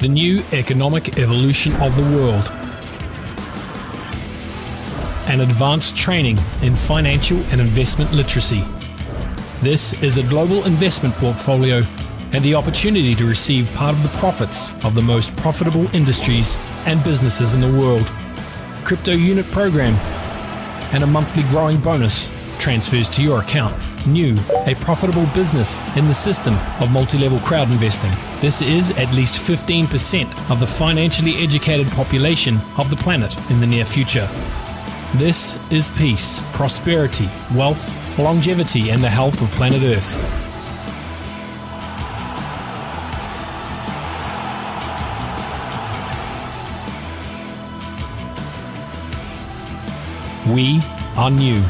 the new economic evolution of the world. An advanced training in financial and investment literacy. This is a global investment portfolio and the opportunity to receive part of the profits of the most profitable industries and businesses in the world. Crypto unit program and a monthly growing bonus transfers to your account. New, a profitable business in the system of multi-level crowd investing. This is at least 15% of the financially educated population of the planet in the near future. This is peace, prosperity, wealth, longevity, and the health of planet Earth. We are new.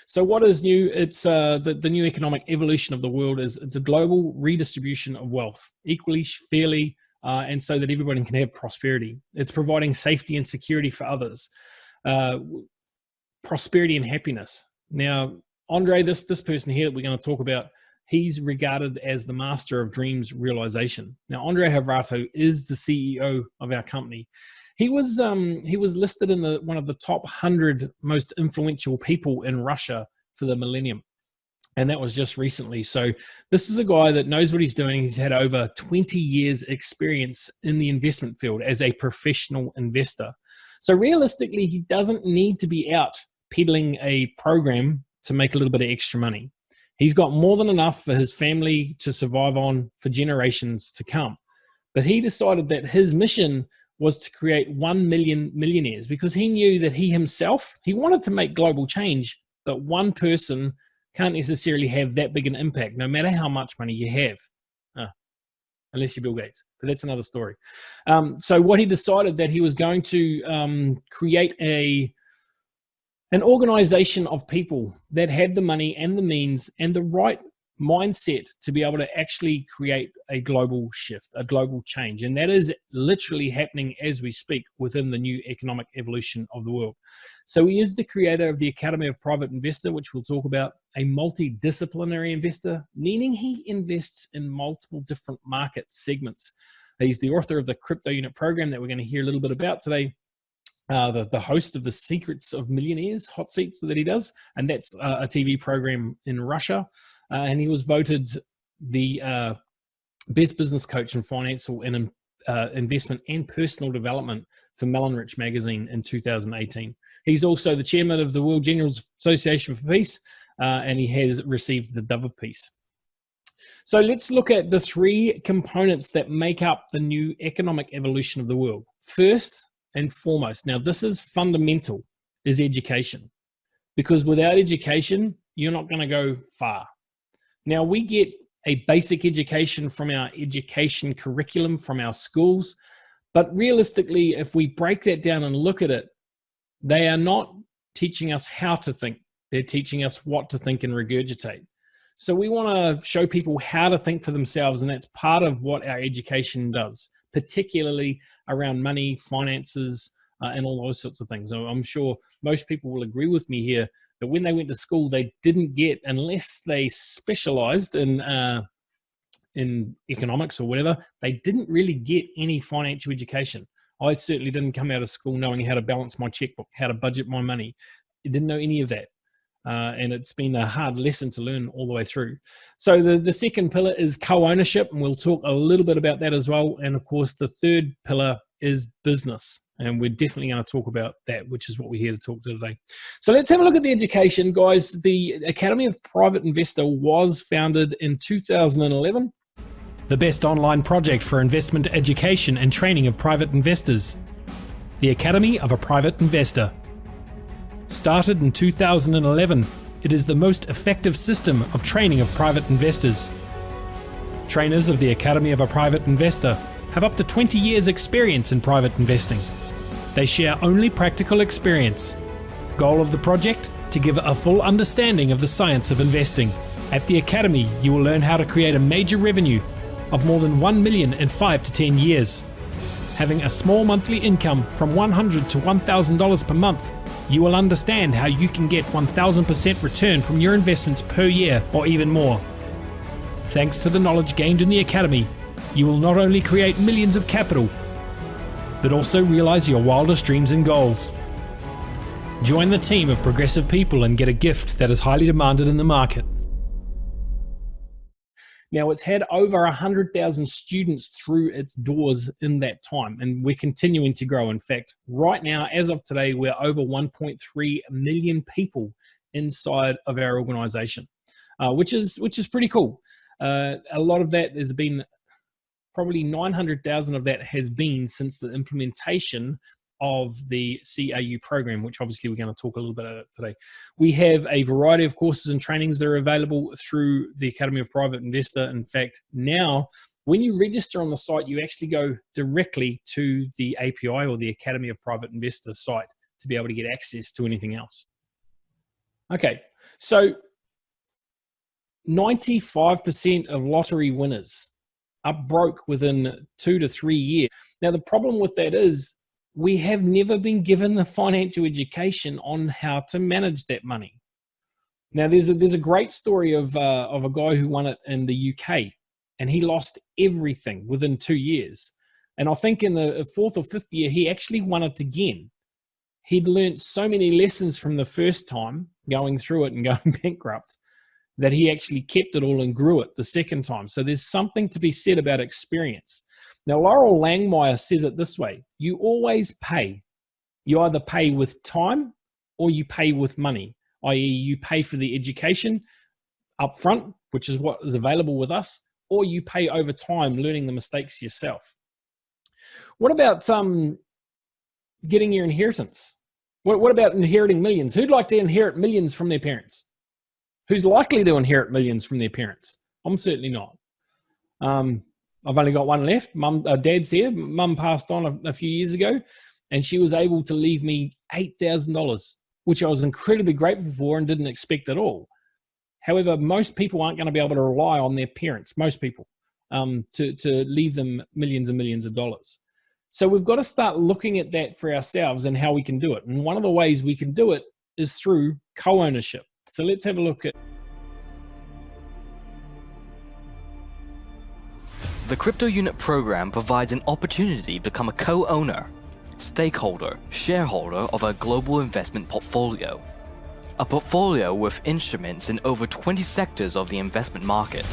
So what is new? It's the new economic evolution of the world it's a global redistribution of wealth, equally, fairly, and so that everybody can have prosperity. It's providing safety and security for others, prosperity and happiness. Now, Andre, this person here that we're going to talk about, he's regarded as the master of dreams realization. Now, Andre Havrato is the CEO of our company. He was listed in one of the top 100 most influential people in Russia for the millennium. And that was just recently. So this is a guy that knows what he's doing. He's had over 20 years experience in the investment field as a professional investor. So realistically, he doesn't need to be out peddling a program to make a little bit of extra money. He's got more than enough for his family to survive on for generations to come. But he decided that his mission was to create 1 million millionaires because he knew that he wanted to make global change, but one person can't necessarily have that big an impact, no matter how much money you have, unless you're Bill Gates, but that's another story. So what he decided that he was going to create an organization of people that had the money and the means and the right mindset to be able to actually create a global shift, a global change. And that is literally happening as we speak within the new economic evolution of the world. So he is the creator of the Academy of Private Investor, which we'll talk about, a multidisciplinary investor, meaning he invests in multiple different market segments. He's the author of the crypto unit program that we're going to hear a little bit about today. The host of the Secrets of Millionaires hot seats that he does, and that's a TV program in Russia. And he was voted the best business coach in financial and investment and personal development for Mellon Rich magazine in 2018. He's also the chairman of the World Generals Association for Peace, and he has received the Dove of Peace. So let's look at the three components that make up the new economic evolution of the world. First and foremost, now this is fundamental, is education. Because without education, you're not going to go far. Now, we get a basic education from our education curriculum, from our schools, but realistically, if we break that down and look at it, they are not teaching us how to think. They're teaching us what to think and regurgitate. So we want to show people how to think for themselves, and that's part of what our education does, particularly around money, finances, and all those sorts of things. So I'm sure most people will agree with me here that when they went to school, they didn't get, unless they specialized in economics or whatever, they didn't really get any financial education. I certainly didn't come out of school knowing how to balance my checkbook, how to budget my money. I didn't know any of that. And it's been a hard lesson to learn all the way through. So the second pillar is co-ownership, and we'll talk a little bit about that as well. And of course, the third pillar is business. And we're definitely going to talk about that, which is what we're here to talk to today. So let's have a look at the education, guys. The Academy of Private Investor was founded in 2011. The best online project for investment education and training of private investors. The Academy of a Private Investor. Started in 2011, it is the most effective system of training of private investors. Trainers of the Academy of a Private Investor have up to 20 years experience in private investing. They share only practical experience. Goal of the project? To give a full understanding of the science of investing. At the Academy, you will learn how to create a major revenue of more than 1 million in 5 to 10 years. Having a small monthly income from $100 to $1,000 per month, You will understand how you can get 1000% return from your investments per year or even more. Thanks to the knowledge gained in the Academy, you will not only create millions of capital, but also realize your wildest dreams and goals. Join the team of progressive people and get a gift that is highly demanded in the market. Now, it's had over 100,000 students through its doors in that time, and we're continuing to grow. In fact, right now, as of today, we're over 1.3 million people inside of our organization, which is pretty cool. A lot of that has been, probably 900,000 of that has been since the implementation of the CAU program, which obviously we're going to talk a little bit about today. We have a variety of courses and trainings that are available through the Academy of Private Investor. In fact, now when you register on the site, you actually go directly to the API or the Academy of Private Investor site to be able to get access to anything else. Okay, so 95% of lottery winners are broke within 2 to 3 years. Now, the problem with that is we have never been given the financial education on how to manage that money. Now, there's a great story of a guy who won it in the UK, and he lost everything within 2 years. And I think in the 4th or 5th year, he actually won it again. He'd learned so many lessons from the first time going through it and going bankrupt that he actually kept it all and grew it the second time. So there's something to be said about experience. Now, Laurel Langmeyer says it this way: you always pay. You either pay with time or you pay with money, i.e. you pay for the education up front, which is what is available with us, or you pay over time learning the mistakes yourself. What about getting your inheritance? What about inheriting millions? Who'd like to inherit millions from their parents? Who's likely to inherit millions from their parents? I'm certainly not. I've only got one left. Dad's here. Mum passed on a few years ago, and she was able to leave me $8,000, which I was incredibly grateful for and didn't expect at all. However, most people aren't going to be able to rely on their parents, most people, to leave them millions and millions of dollars. So we've got to start looking at that for ourselves and how we can do it. And one of the ways we can do it is through co-ownership. So let's have a look at. The Crypto Unit program provides an opportunity to become a co-owner, stakeholder, shareholder of a global investment portfolio. A portfolio with instruments in over 20 sectors of the investment market.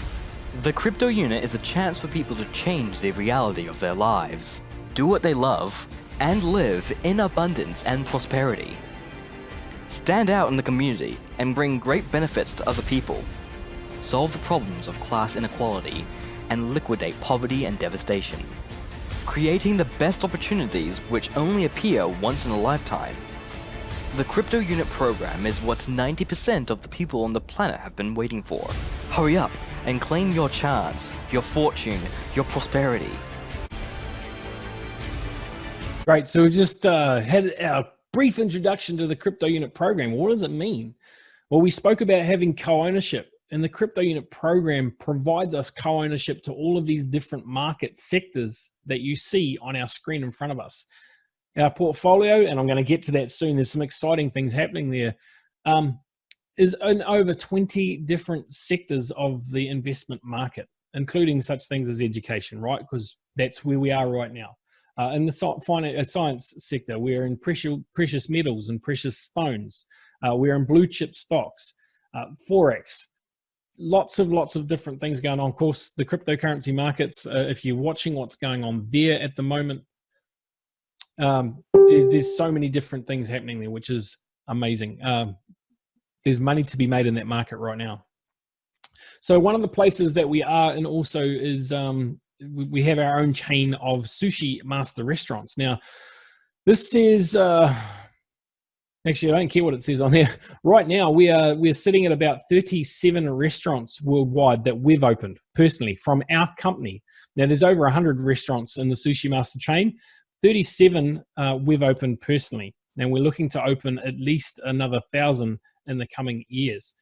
The Crypto Unit is a chance for people to change the reality of their lives, do what they love, and live in abundance and prosperity. Stand out in the community and bring great benefits to other people. Solve the problems of class inequality and liquidate poverty and devastation. Creating the best opportunities which only appear once in a lifetime. The Crypto Unit program is what 90% of the people on the planet have been waiting for. Hurry up and claim your chance, your fortune, your prosperity. Great, so we've just had our brief introduction to the Crypto Unit program. What does it mean? Well, we spoke about having co-ownership, and the Crypto Unit program provides us co-ownership to all of these different market sectors that you see on our screen in front of us. Our portfolio, and I'm going to get to that soon, there's some exciting things happening there, is in over 20 different sectors of the investment market, including such things as education, right? Because that's where we are right now. In the science sector, we're in precious metals and precious stones. We're in blue chip stocks, Forex, lots of different things going on. Of course, the cryptocurrency markets, if you're watching what's going on there at the moment, there's so many different things happening there, which is amazing. There's money to be made in that market right now. So one of the places that we are in also is we have our own chain of sushi master restaurants. Now, this says, actually, I don't care what it says on there. Right now, we're sitting at about 37 restaurants worldwide that we've opened personally from our company. Now, there's over 100 restaurants in the Sushi Master chain. 37 we've opened personally, and we're looking to open at least another 1,000 in the coming years.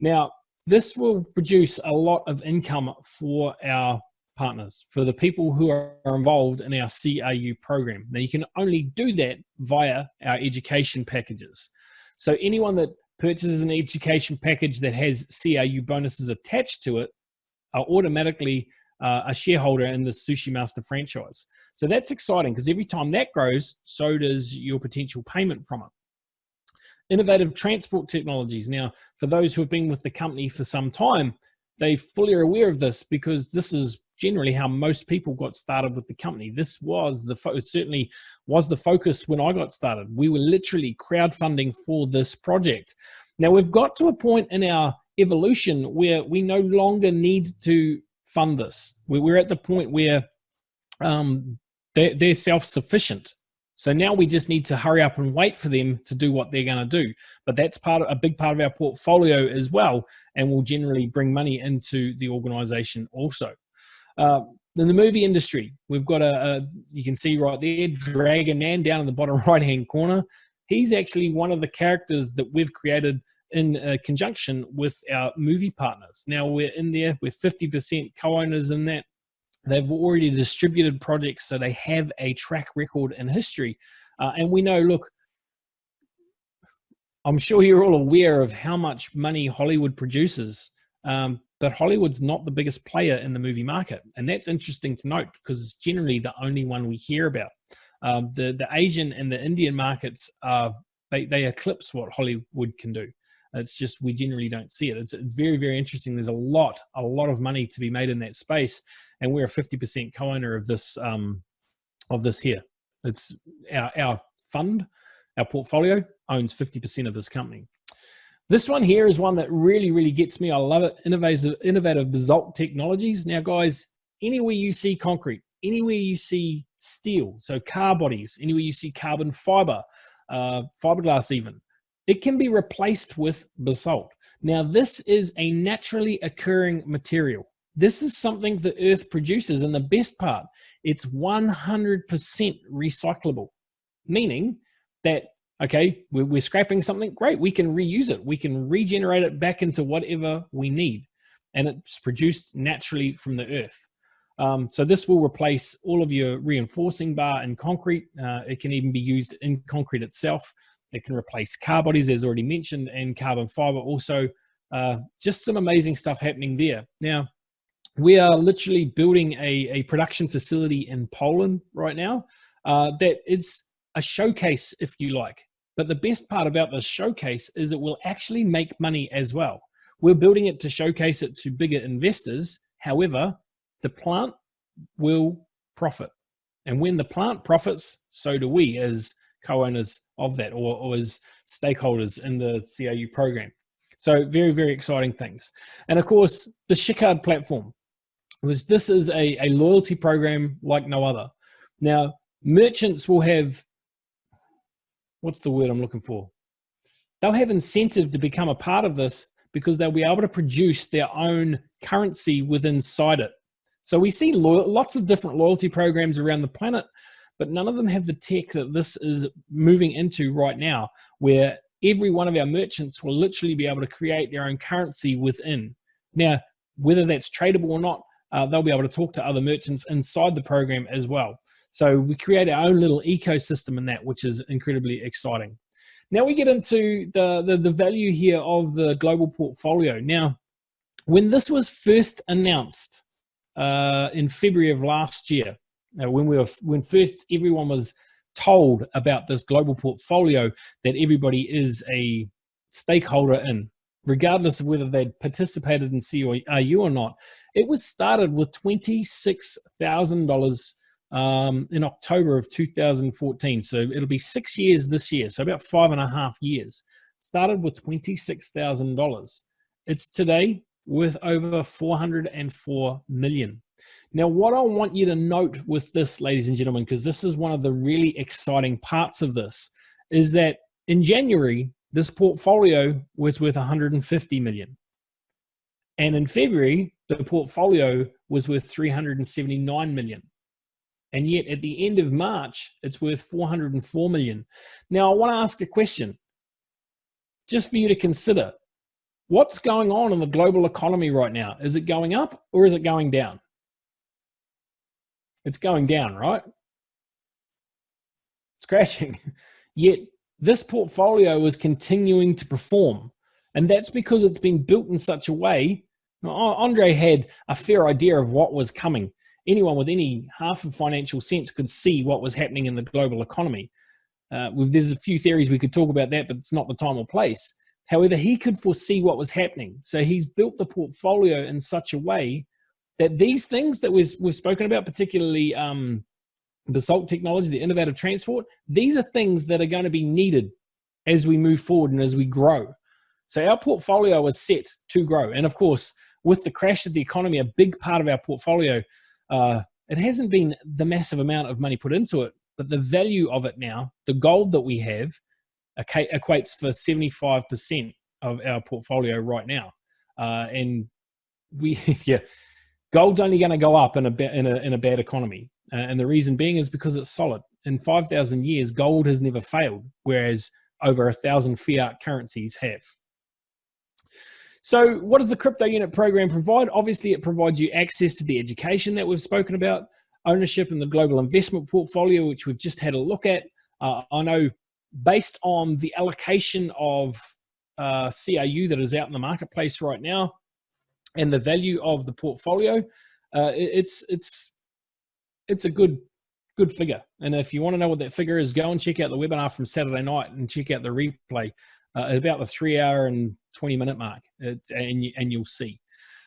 Now, this will produce a lot of income for our partners, for the people who are involved in our CAU program. Now, you can only do that via our education packages. So anyone that purchases an education package that has CRU bonuses attached to it are automatically a shareholder in the Sushi Master franchise. So that's exciting because every time that grows, so does your potential payment from it. Innovative transport technologies. Now, for those who have been with the company for some time, they fully are aware of this because this is generally how most people got started with the company. This was certainly was the focus when I got started. We were literally crowdfunding for this project. Now, we've got to a point in our evolution where we no longer need to fund this. We're at the point where they're self-sufficient. So now we just need to hurry up and wait for them to do what they're going to do. But that's a big part of our portfolio as well, and will generally bring money into the organization also. In the movie industry, we've got you can see right there, Dragon Man down in the bottom right-hand corner. He's actually one of the characters that we've created in conjunction with our movie partners. Now we're in there, we're 50% co-owners in that. They've already distributed projects, so they have a track record in history. And we know, look, I'm sure you're all aware of how much money Hollywood produces, but Hollywood's not the biggest player in the movie market. And that's interesting to note because it's generally the only one we hear about. The Asian and the Indian markets, they eclipse what Hollywood can do. It's just we generally don't see it. It's very, very interesting. There's a lot of money to be made in that space, and we're a 50% co-owner of this here. It's our fund, our portfolio owns 50% of this company. This one here is one that really, really gets me. I love it. Innovative basalt technologies. Now, guys, anywhere you see concrete, anywhere you see steel, so car bodies, anywhere you see carbon fiber, fiberglass even, it can be replaced with basalt. Now, this is a naturally occurring material. This is something the earth produces, and the best part, it's 100% recyclable, meaning that, okay, we're scrapping something, great, we can reuse it. We can regenerate it back into whatever we need, and it's produced naturally from the earth. So this will replace all of your reinforcing bar in concrete. It can even be used in concrete itself. It can replace car bodies, as already mentioned, and carbon fiber also. Just some amazing stuff happening there. Now, we are literally building a production facility in Poland right now that is a showcase, if you like. But the best part about this showcase is it will actually make money as well. We're building it to showcase it to bigger investors. However, the plant will profit. And when the plant profits, so do we as co-owners of that or as stakeholders in the CRU program. So very, very exciting things. And of course, the Shikard platform, this is a loyalty program like no other. Now, merchants will have, what's the word I'm looking for? They'll have incentive to become a part of this because they'll be able to produce their own currency within inside it. So we see lots of different loyalty programs around the planet, but none of them have the tech that this is moving into right now, where every one of our merchants will literally be able to create their own currency within. Now, whether that's tradable or not, they'll be able to talk to other merchants inside the program as well. So we create our own little ecosystem in that, which is incredibly exciting. Now we get into the value here of the global portfolio. Now, when this was first announced in February of last year, when first everyone was told about this global portfolio that everybody is a stakeholder in, regardless of whether they'd participated in CRU or not, it was started with $26,000 in October of 2014. So it'll be 6 years this year, so about 5.5 years. Started with $26,000. It's today worth over $404 million. Now, what I want you to note with this, ladies and gentlemen, because this is one of the really exciting parts of this, is that in January, this portfolio was worth $150 million. And in February, the portfolio was worth $379 million. And yet at the end of March, it's worth $404 million. Now, I want to ask a question just for you to consider. What's going on in the global economy right now? Is it going up or is it going down? It's going down, right? It's crashing. Yet this portfolio is continuing to perform. And that's because it's been built in such a way. Andre had a fair idea of what was coming. Anyone with any half of financial sense could see what was happening in the global economy. There's a few theories we could talk about that, but it's not the time or place. However, he could foresee what was happening. So he's built the portfolio in such a way that these things that we've spoken about, particularly basalt technology, the innovative transport, these are things that are going to be needed as we move forward and as we grow. So our portfolio is set to grow. And of course, with the crash of the economy, a big part of our portfolio, it hasn't been the massive amount of money put into it, but the value of it now, the gold that we have, equates for 75% of our portfolio right now. And gold's only going to go up in a bad economy. And the reason being is because it's solid. In 5,000 years, gold has never failed, whereas over 1,000 fiat currencies have. So what does the crypto unit program provide? Obviously, it provides you access to the education that we've spoken about, ownership in the global investment portfolio, which we've just had a look at. I know based on the allocation of CRU that is out in the marketplace right now and the value of the portfolio, it's a good figure. And if you want to know what that figure is, go and check out the webinar from Saturday night and check out the replay at about the 3 hour and 20-minute mark, and you'll see.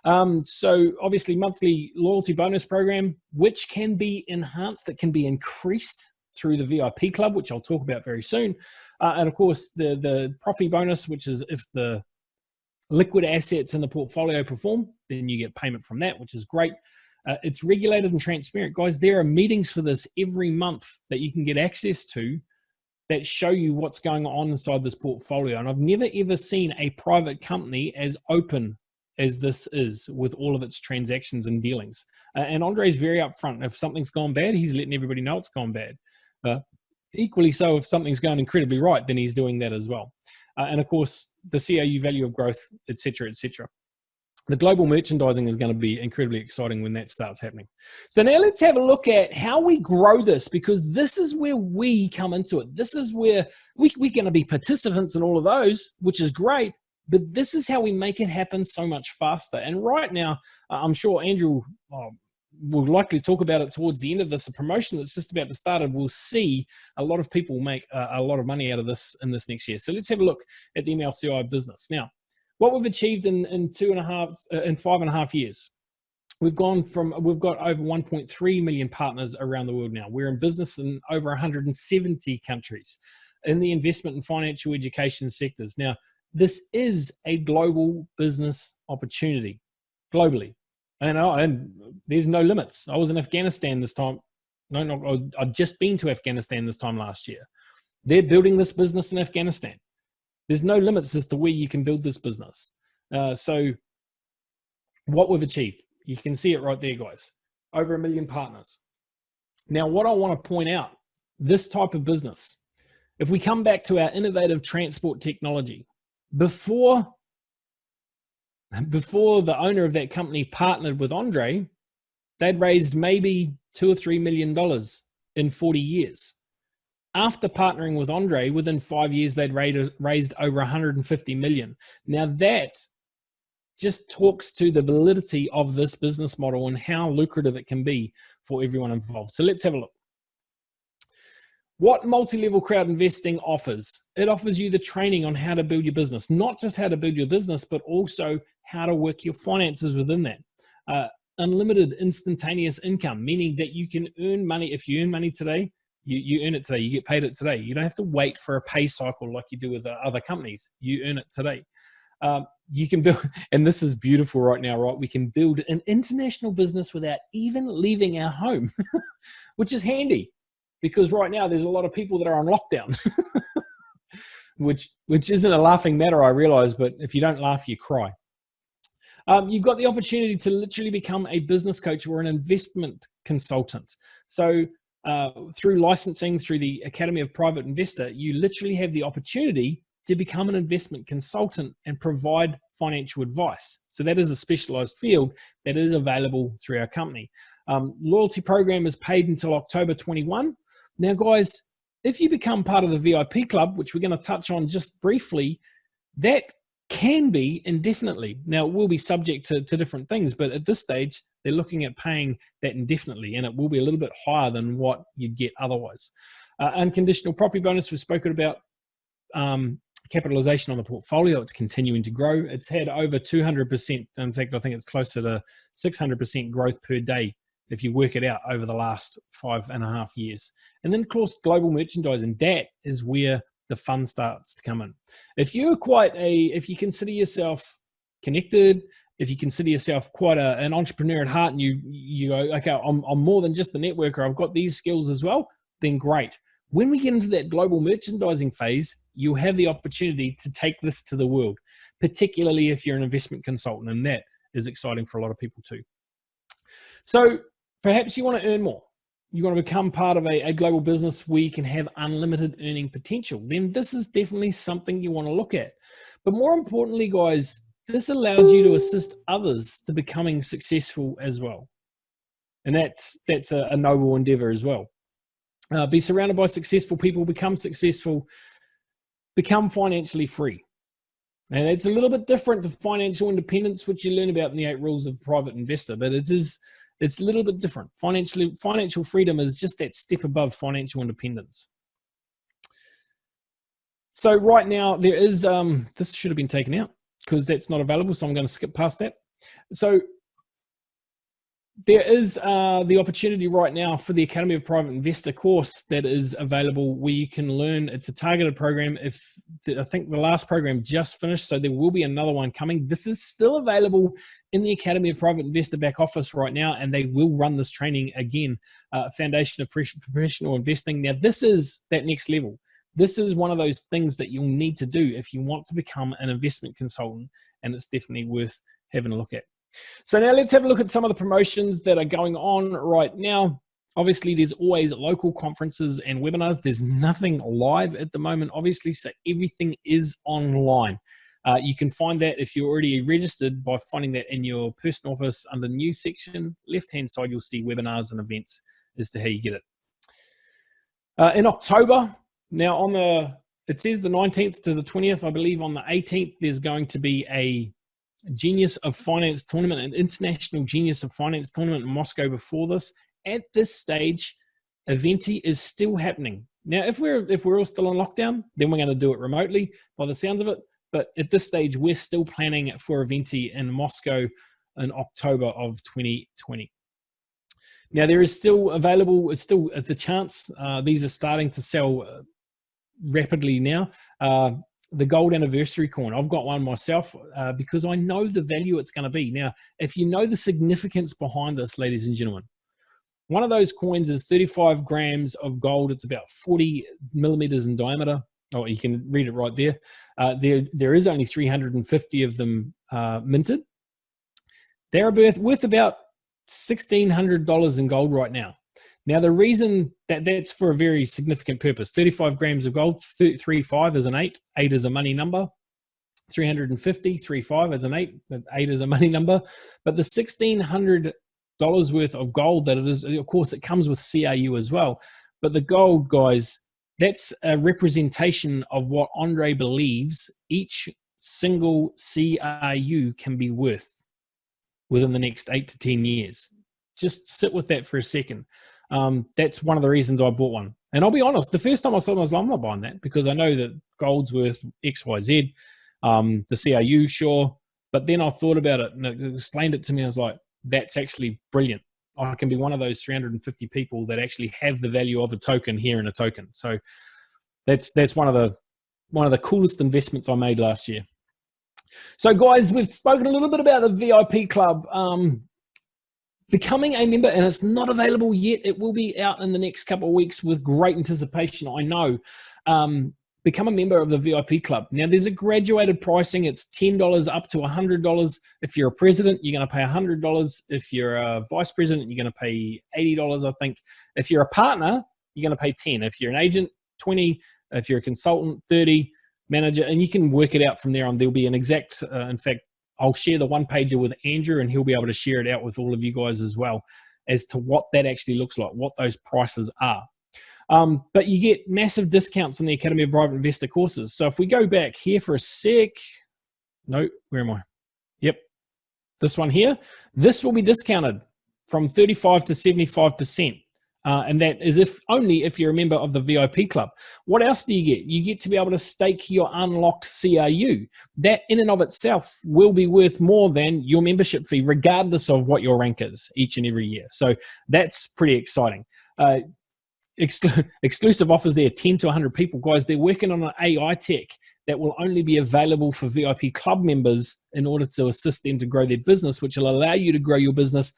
So obviously monthly loyalty bonus program, which can be enhanced, that can be increased through the VIP club, which I'll talk about very soon. And of course the profit bonus, which is if the liquid assets in the portfolio perform, then you get payment from that, which is great. It's regulated and transparent. Guys, there are meetings for this every month that you can get access to that show you what's going on inside this portfolio. And I've never ever seen a private company as open as this is with all of its transactions and dealings. And Andre's very upfront. If something's gone bad, he's letting everybody know it's gone bad. Equally so, if something's going incredibly right, then he's doing that as well. And of course, the CRU value of growth, et cetera, et cetera. The global merchandising is going to be incredibly exciting when that starts happening. So now let's have a look at how we grow this, because this is where we come into it. This is where we're going to be participants in all of those, which is great, but this is how we make it happen so much faster. And right now, I'm sure Andrew will likely talk about it towards the end of this, a promotion that's just about to start, and we'll see a lot of people make a lot of money out of this in this next year. So let's have a look at the MLCI business. Now, what we've achieved in 5.5 years, we've got over 1.3 million partners around the world now. We're in business in over 170 countries in the investment and financial education sectors. Now, this is a global business opportunity, globally. And there's no limits. I was in Afghanistan this time. I'd just been to Afghanistan this time last year. They're building this business in Afghanistan. There's no limits as to where you can build this business. So what we've achieved, you can see it right there, guys. Over 1 million partners. Now, what I want to point out, this type of business, if we come back to our innovative transport technology, before the owner of that company partnered with Andre, they'd raised maybe $2 or $3 million in 40 years. After partnering with Andre, within 5 years, they'd raised over 150 million. Now that just talks to the validity of this business model and how lucrative it can be for everyone involved. So let's have a look. What multi-level crowd investing offers? It offers you the training on how to build your business, not just how to build your business, but also how to work your finances within that. Unlimited instantaneous income, meaning that you can earn money. If you earn money today, you earn it today. You get paid it today. You don't have to wait for a pay cycle like you do with other companies. You earn it today. You can build, and this is beautiful right now, right? We can build an international business without even leaving our home, which is handy. Because right now there's a lot of people that are on lockdown, which isn't a laughing matter, I realize, but if you don't laugh, you cry. You've got the opportunity to literally become a business coach or an investment consultant. So through licensing, through the Academy of Private Investor, you literally have the opportunity to become an investment consultant and provide financial advice. So that is a specialized field that is available through our company. Loyalty program is paid until October 21. Now, guys, if you become part of the VIP club, which we're going to touch on just briefly, that can be indefinitely. Now, it will be subject to different things, but at this stage, they're looking at paying that indefinitely, and it will be a little bit higher than what you'd get otherwise. Unconditional profit bonus, we've spoken about. Capitalization on the portfolio, it's continuing to grow. It's had over 200%. In fact, I think it's closer to 600% growth per day if you work it out over the last 5.5 years. And then, of course, global merchandising. That is where the fun starts to come in. If you consider yourself connected, if you consider yourself quite an entrepreneur at heart, and you go, okay, I'm more than just the networker, I've got these skills as well, then great. When we get into that global merchandising phase, you have the opportunity to take this to the world, particularly if you're an investment consultant, and that is exciting for a lot of people too. So perhaps you want to earn more. You want to become part of a global business where you can have unlimited earning potential. Then this is definitely something you want to look at. But more importantly, guys, this allows you to assist others to becoming successful as well. And that's a noble endeavor as well. Be surrounded by successful people, become successful, become financially free. And it's a little bit different to financial independence, which you learn about in the 8 Rules of a Private Investor, but it's a little bit different. Financial freedom is just that step above financial independence. So right now there is, this should have been taken out because that's not available, so I'm going to skip past that. So there is the opportunity right now for the Academy of Private Investor course that is available where you can learn. It's a targeted program. I think the last program just finished, so there will be another one coming. This is still available in the Academy of Private Investor back office right now, and they will run this training again, Foundation of Professional Investing. Now, this is that next level. This is one of those things that you'll need to do if you want to become an investment consultant, and it's definitely worth having a look at. So now let's have a look at some of the promotions that are going on right now. Obviously, there's always local conferences and webinars. There's nothing live at the moment, obviously, so everything is online. You can find that if you're already registered by finding that in your personal office under news section. Left-hand side, you'll see webinars and events as to how you get it. In October, now it says the 19th to the 20th, I believe on the 18th, there's going to be a Genius of Finance tournament, an international Genius of Finance tournament in Moscow before this. At this stage, Eventi is still happening. Now, if we're all still on lockdown, then we're going to do it remotely by the sounds of it. But at this stage, we're still planning for Eventi in Moscow in October of 2020. Now, there is still available, it's still at the chance. These are starting to sell rapidly now. The gold anniversary coin. I've got one myself because I know the value it's going to be. Now, if you know the significance behind this, ladies and gentlemen, one of those coins is 35 grams of gold. It's about 40 millimeters in diameter. Oh, you can read it right there. There is only 350 of them minted. They're worth about $1,600 in gold right now. Now, the reason that's for a very significant purpose, 35 grams of gold, 35 is an 8. 8 is a money number. 350, 35 is an 8. 8 is a money number. But the $1,600 worth of gold that it is, of course, it comes with CRU as well. But the gold, guys, that's a representation of what Andre believes each single CRU can be worth within the next 8 to 10 years. Just sit with that for a second. That's one of the reasons I bought one. And I'll be honest, the first time I saw them, I was like, I'm not buying that because I know that gold's worth X, Y, Z. The CRU, sure. But then I thought about it and it explained it to me. I was like, that's actually brilliant. I can be one of those 350 people that actually have the value of a token here in a token. So that's one of the coolest investments I made last year. So guys, we've spoken a little bit about the VIP club. Becoming a member, and it's not available yet. It will be out in the next couple of weeks with great anticipation, I know. Become a member of the VIP club. Now, there's a graduated pricing. It's $10 up to $100. If you're a president, you're going to pay $100. If you're a vice president, you're going to pay $80, I think. If you're a partner, you're going to pay $10. If you're an agent, $20. If you're a consultant, $30. Manager, and you can work it out from there on. There'll be an exact, in fact, I'll share the one-pager with Andrew, and he'll be able to share it out with all of you guys as well as to what that actually looks like, what those prices are. But you get massive discounts on the Academy of Private Investor courses. So if we go back here for a sec, no, where am I? Yep, this one here. This will be discounted from 35 to 75%. And that is only if you're a member of the VIP club. What else do you get? You get to be able to stake your unlocked CRU. That in and of itself will be worth more than your membership fee, regardless of what your rank is each and every year. So that's pretty exciting. Exclusive offers there, 10 to 100 people. Guys, they're working on an AI tech that will only be available for VIP club members in order to assist them to grow their business, which will allow you to grow your business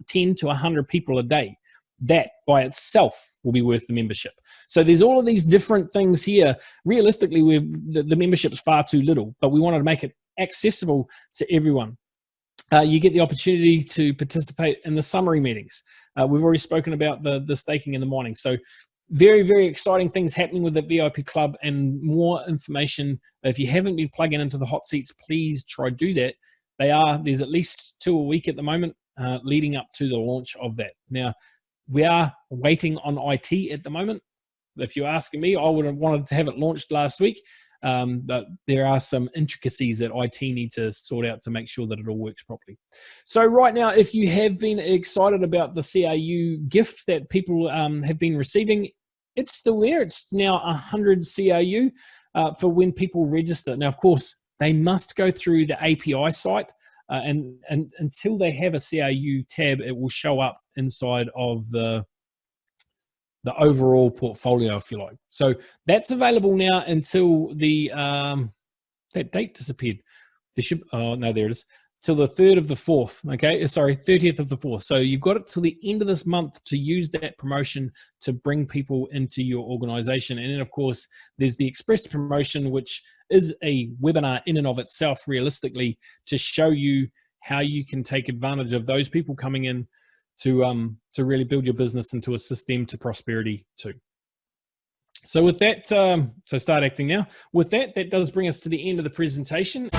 10 to 100 people a day. That by itself will be worth the membership. So there's all of these different things here. Realistically, the membership is far too little, but we wanted to make it accessible to everyone. You get the opportunity to participate in the summary meetings. We've already spoken about the staking in the morning. So very, very exciting things happening with the VIP club, and more information. If you haven't been plugging into the hot seats, please try do that. There's at least 2 a week at the moment leading up to the launch of that. Now, we are waiting on IT at the moment. If you're asking me, I would have wanted to have it launched last week, but there are some intricacies that IT need to sort out to make sure that it all works properly. So right now, if you have been excited about the CRU gift that people have been receiving, it's still there. It's now 100 CRU for when people register. Now, of course, they must go through the API site. And until they have a CRU tab, it will show up inside of the overall portfolio, if you like. So that's available now until the that date disappeared. There should, oh no, there it is. Till the 3rd of the 4th. Okay, sorry, 30th of the 4th. So you've got it till the end of this month to use that promotion to bring people into your organization. And then, of course, there's the express promotion, which is a webinar in and of itself, realistically, to show you how you can take advantage of those people coming in to really build your business and to assist them to prosperity too. So with that, so start acting now. With that, that does bring us to the end of the presentation.